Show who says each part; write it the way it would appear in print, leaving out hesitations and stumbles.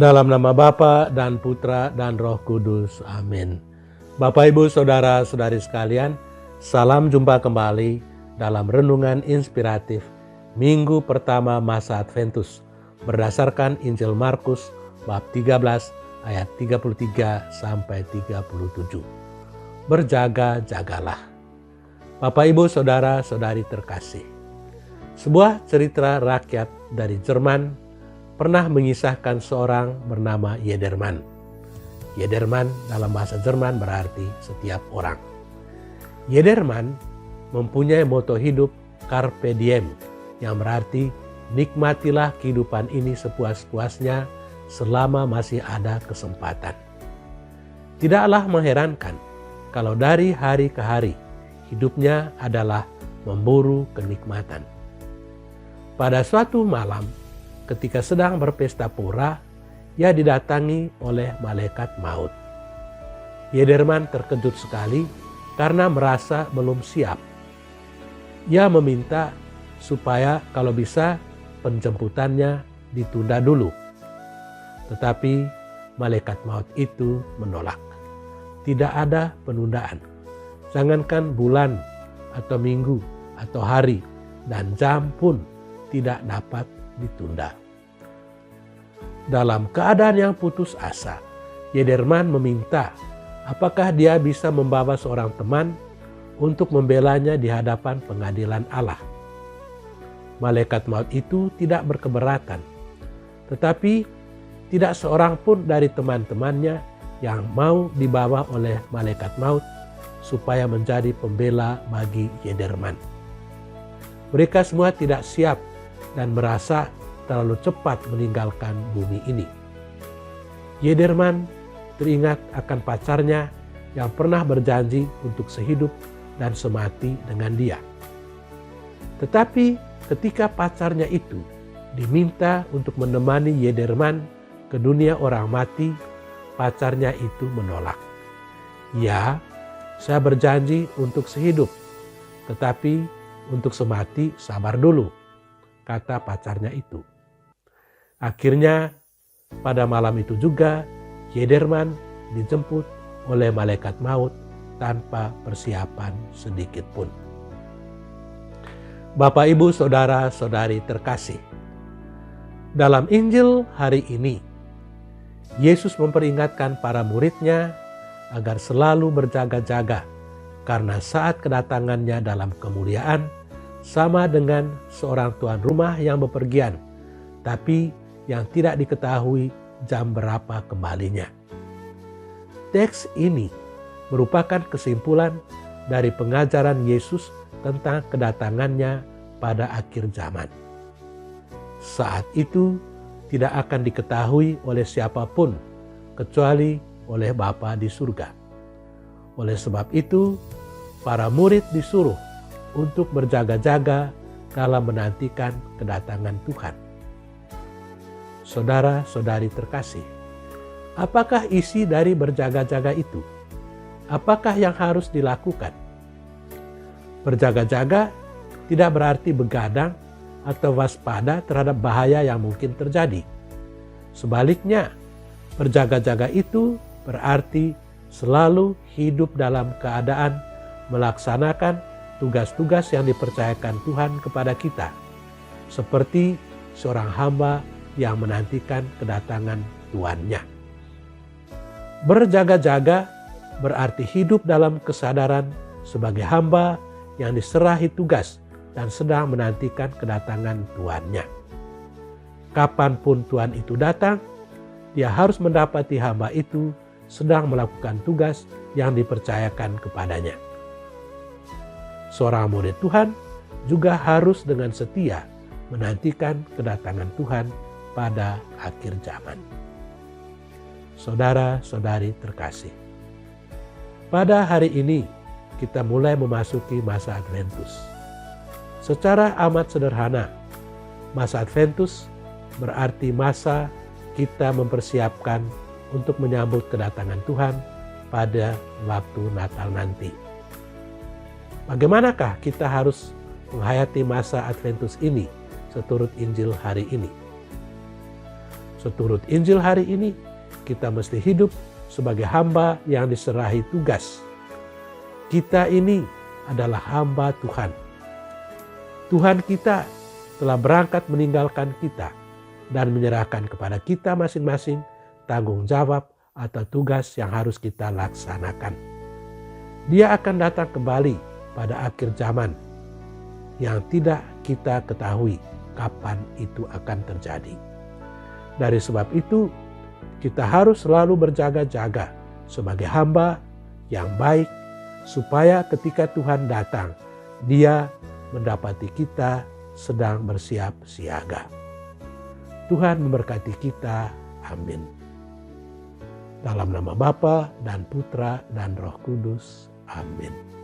Speaker 1: Dalam nama Bapa dan Putra dan Roh Kudus. Amin. Bapak, Ibu, Saudara-saudari sekalian, salam jumpa kembali dalam Renungan Inspiratif Minggu pertama masa Adventus berdasarkan Injil Markus bab 13 ayat 33 sampai 37. Berjaga-jagalah. Bapak, Ibu, Saudara-saudari terkasih. Sebuah cerita rakyat dari Jerman pernah mengisahkan seorang bernama Jedermann. Jedermann dalam bahasa Jerman berarti setiap orang. Jedermann mempunyai moto hidup Carpe Diem, yang berarti nikmatilah kehidupan ini sepuas-puasnya selama masih ada kesempatan. Tidaklah mengherankan kalau dari hari ke hari hidupnya adalah memburu kenikmatan. Pada suatu malam, ketika sedang berpesta pora, ia didatangi oleh malaikat maut. Jedermann terkejut sekali karena merasa belum siap. Ia meminta supaya kalau bisa penjemputannya ditunda dulu. Tetapi malaikat maut itu menolak. Tidak ada penundaan. Jangankan bulan atau minggu atau hari dan jam pun tidak dapat ditunda. Dalam keadaan yang putus asa, Jedermann meminta apakah dia bisa membawa seorang teman untuk membelanya di hadapan pengadilan Allah. Malaikat maut itu tidak berkeberatan, tetapi tidak seorang pun dari teman-temannya yang mau dibawa oleh malaikat maut supaya menjadi pembela bagi Jedermann. Mereka semua tidak siap dan merasa terlalu cepat meninggalkan bumi ini. Jedermann teringat akan pacarnya yang pernah berjanji untuk sehidup dan semati dengan dia. Tetapi ketika pacarnya itu diminta untuk menemani Jedermann ke dunia orang mati, pacarnya itu menolak. Ya, saya berjanji untuk sehidup, tetapi untuk semati sabar dulu, kata pacarnya itu. Akhirnya pada malam itu juga Jedermann dijemput oleh malaikat maut tanpa persiapan sedikit pun. Bapak, Ibu, Saudara-saudari terkasih. Dalam Injil hari ini, Yesus memperingatkan para muridnya agar selalu berjaga-jaga karena saat kedatangannya dalam kemuliaan sama dengan seorang tuan rumah yang bepergian, tapi yang tidak diketahui jam berapa kembalinya. Teks ini merupakan kesimpulan dari pengajaran Yesus tentang kedatangannya pada akhir zaman. Saat itu tidak akan diketahui oleh siapapun kecuali oleh Bapa di surga. Oleh sebab itu, para murid disuruh untuk berjaga-jaga dalam menantikan kedatangan Tuhan. Saudara-saudari terkasih, apakah isi dari berjaga-jaga itu? Apakah yang harus dilakukan? Berjaga-jaga tidak berarti begadang atau waspada terhadap bahaya yang mungkin terjadi. Sebaliknya, berjaga-jaga itu berarti selalu hidup dalam keadaan melaksanakan tugas-tugas yang dipercayakan Tuhan kepada kita, seperti seorang hamba yang menantikan kedatangan tuannya. Berjaga-jaga berarti hidup dalam kesadaran sebagai hamba yang diserahi tugas dan sedang menantikan kedatangan tuannya. Kapanpun Tuhan itu datang, dia harus mendapati hamba itu sedang melakukan tugas yang dipercayakan kepadanya. Seorang murid Tuhan juga harus dengan setia menantikan kedatangan Tuhan pada akhir zaman. Saudara-saudari terkasih, pada hari ini kita mulai memasuki masa Adventus. Secara amat sederhana, masa Adventus berarti masa kita mempersiapkan untuk menyambut kedatangan Tuhan pada waktu Natal nanti. Bagaimanakah kita harus menghayati masa Adventus ini seturut Injil hari ini? Seturut Injil hari ini, kita mesti hidup sebagai hamba yang diserahi tugas. Kita ini adalah hamba Tuhan. Tuhan kita telah berangkat meninggalkan kita dan menyerahkan kepada kita masing-masing tanggung jawab atau tugas yang harus kita laksanakan. Dia akan datang kembali pada akhir zaman yang tidak kita ketahui kapan itu akan terjadi. Dari sebab itu, kita harus selalu berjaga-jaga sebagai hamba yang baik, supaya ketika Tuhan datang, Dia mendapati kita sedang bersiap siaga. Tuhan memberkati kita. Amin. Dalam nama Bapa dan Putra dan Roh Kudus. Amin.